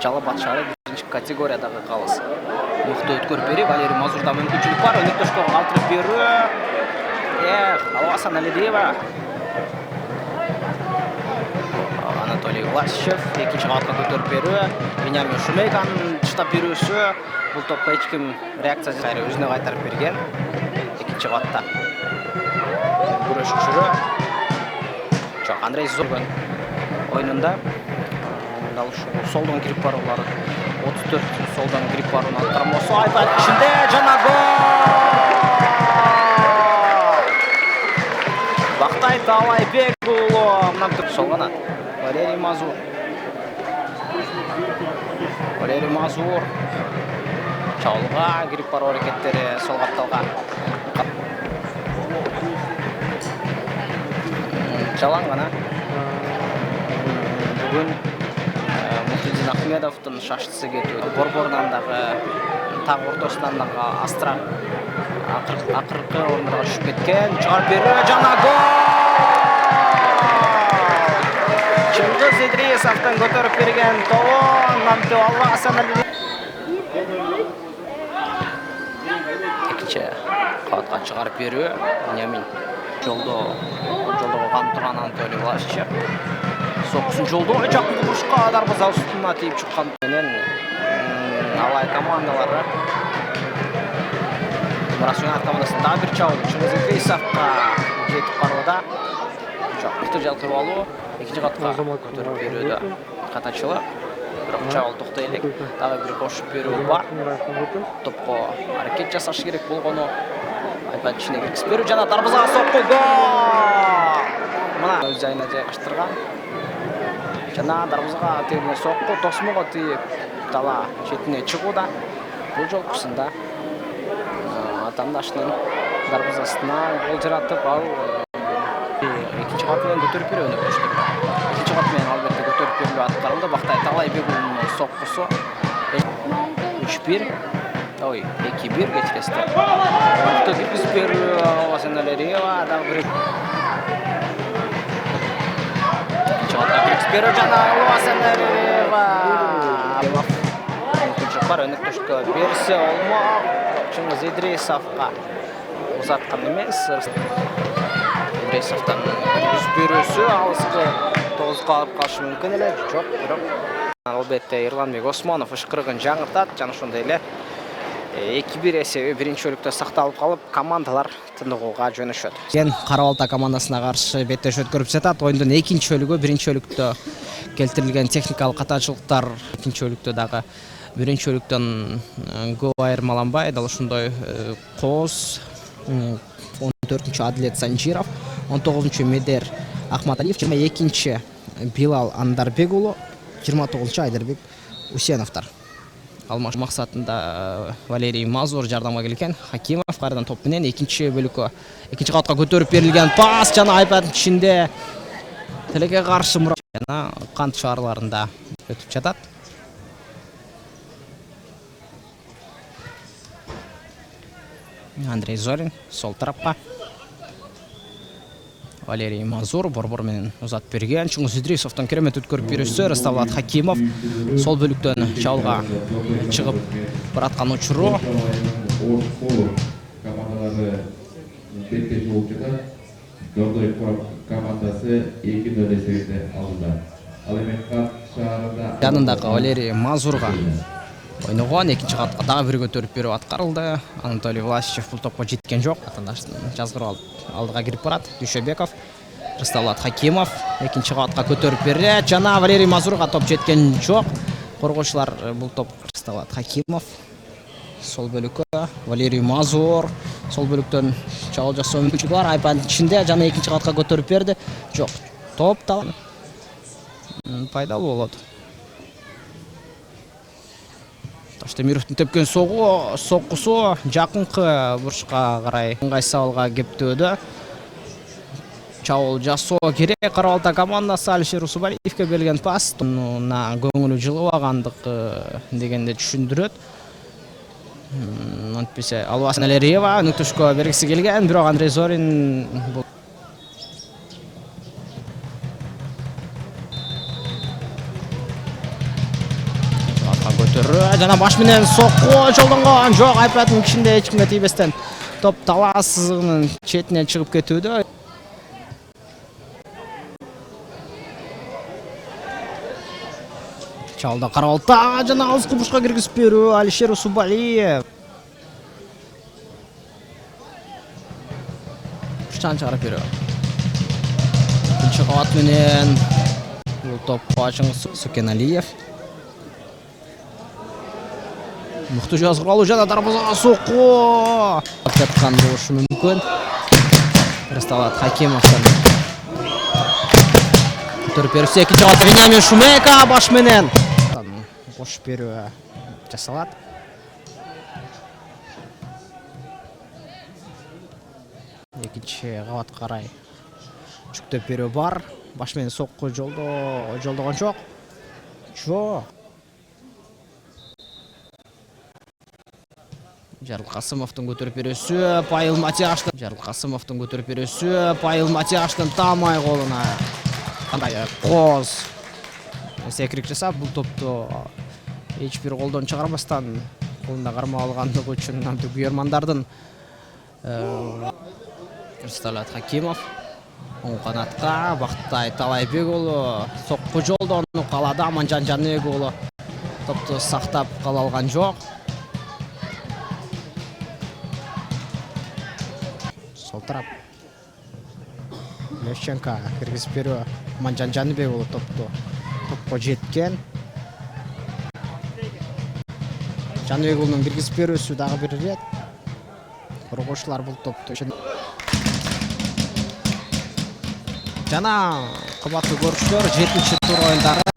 Жалап атышары биринчи категориядагы калыс. Мыкты өткөрүп берип, Валерий Мазурда мүмкүнчүлүк бар. Өнөктөшкө калтырып берүү. Аласан Алидиева. Анатолий Власчев экинчи кабатка көтөрүп берүү. Вениамин Шумейган таштап берүүсү. Бул топко эч ким реакция жасабай өзүнө кайтарып берген. Экинчи кабатта. Күрөшчүрө. Андрей Зорган ойнунда. Дал ушул солдон кирип баруулары 34 солдан кирип барууну кармоосу айпат ичинде жана гол! Бактай Талайбек уулу мындан сол канат. Валерий Мазур. Чабуулга кирип баруу аракеттери сол капталган. Жалаң гана. Бүгүн Мухридин Ахмедовдун шаштысы кетүү. Борборунан дагы так ортосунан дагы астыраак акыркы орундарга түшүп кеткен. Чыгарып берүү жана гол! Чыңгыз Идрисовдун көтөрүп берген тобу Намты Аласан Алидиев. Экинчи кабатка чыгарып берүү. Вениамин жолдого калып турган Анатолий Власчев. Сокусун жолдо жакын бурушка дарбаза устуна тийип чыккан менен Алай командалары. Мурасунат командасында дагы бир чабуул Чыңгыз Идрисовго жетип барууда. Жок, мыкты жалпы алуу. Экинчи катка көтөрүп берүүдө катачылык. Бирок чабуул токтой элек. Дагы бир кошуп берүү бар. Топко аракет жасаш керек болгону айпат ичине киргизип берүү жана дарбазага сокку гол! Мына өз жайына жайгаштырган. Жана дарбазага тегине сокку тосмого тийип дала четине чыгууда. Бул жолкусунда атаандашынын дарбазасына гол жаратып ал экинчи кат менен көтөрүп берүү өнөктөштүк. Экинчи кат менен албетте көтөрүп берүү аткарылды. Бактай Талайбек уулунун соккусу 3-1. 2-1 кечиресиздер. Мыкты киргизип берүү Аласан Алидиева дагы бир. Берүү жана Аласан Алидиева. Мүмкүнчүлүк бар өнөктөшкө берсе болмок. Чыңгыз Идрисовго узаткан эмес. Идрисовдон киргизип берүүсү алыскы 9 алып калышы мүмкүн эле. Жок, бирок албетте Эрланбек Осмонов ышкырыгын жаңыртат жана ошондой эле 2-1 эсеби биринчи бөлүктө сакталып калып, командалар тыныгууга жөнөшөт. Кара Балта командасына каршы беттеш өткөрүп жатат. Оюндун экинчи бөлүгү биринчи бөлүктө келтирилген техникалык катачылыктар экинчи бөлүктө дагы биринчи бөлүктөн көп айырмаланбай, дал ошондой Кооз 14-чү Адилет Санжиров, 19-чу Медер Ахматалиев, 22-чи Билал Андарбек уулу, 29-чу Айдарбек Усеновдор. Алмаш максатында Валерий Мазур жардамга келген. Хакимов кайрадан топ менен экинчи бөлүккө, экинчи кабатка көтөрүп берилген пас жана айпаттын ичинде тилекке каршы жана кант шаарларында өтүп жатат. Андрей Зорин сол тарапка. Валерий Мазур борбор менен узат берген. Чыңгыз Идрисовдон керемет өткөрүп берүүсү. Рыставлат Хакимов сол бөлүктөн чабуулга чыгып бараткан учуру. Командалары беттеш болуп жатат. Жолдой командасы 2-0 эсебинде алдыда. Ал эми Кат шаарында жанындагы Валерий Мазурга ойногон. Экинчи катка дагы бир көтөрүп берүү аткарылды. Анатолий Власчев бул топко жеткен жок. Атаандаштын жазгырып алып алдыга кирип барат. Дүйшөбеков, Рыставлат Хакимов экинчи кабатка көтөрүп берет жана Валерий Мазурга топ жеткен жок. Коргоочулар бул топ Рыставлат Хакимов сол бөлүккө, Валерий Мазур сол бөлүктөн чабуул жасоо мүмкүнчүлүгү бар. Айпанын ичинде жана экинчи кабатка көтөрүп берди. Жок, топ да пайдалуу болот. Таштемировдун тепкен соккусу жакынкы бурчка карай ыңгайсыз абалга кептөөдө. Чабуул жасоо керек. Кара Балта командасы Алишер Усубалиевке берилген пас көңүлү жылыбагандык дегенде түшүндүрөт. Антпесе Аласан Алидиева өнөктөшкө бергиси келген, бирок Андрей Зорин көтөрүү жана баш менен сокку жолдонгон жок. Айпаттын кишинде эч кимге тийбестен топ талаа сызыгынын четине чыгып кетүүдө. Чалда каралта жана алыскы бурчка киргизип берүү Алишер Усубалиев. Бурчтан чыгарып берүү. Экинчи кабат менен бул топко чыңгыз Сукеналиев. Мыкты жазгыралуу жана дарбазага сокку. Аткан болушу мүмкүн. Расталат Хакимовдон. Көтөрүп берсе экинчи кабат Вениамин Шумека баш менен кошуп берүү жасалат. Экинчи кабатка карай жүктөп берүү бар. Баш менен сокку жолдогон жок. Жок. Жарылкасымовдун көтөрүп берүүсү Павел Матяштын. Жарылкасымовдун көтөрүп берүүсү Павел Матяштын тамай колуна. Кандай коз секирик жасап бул топту эч бир колдон чыгарбастан колунда кармап алгандыгы үчүн күйөрмандардын Русталат Хакимов оң канатка Бакыттай Талайбек уулу сокку жолдонуп калады. Аманжан Жаныбек уулу топту сактап кала алган жок. Сол тарап Левченко киргизип берүү. Аманжан Жаныбек уулу топко жеткен. Жаныбек уулунун киргизип берүүсү дагы бир рет. Коргоочулар бул топту жана кымбаттуу көрүүчүлөр 7-тур оюндары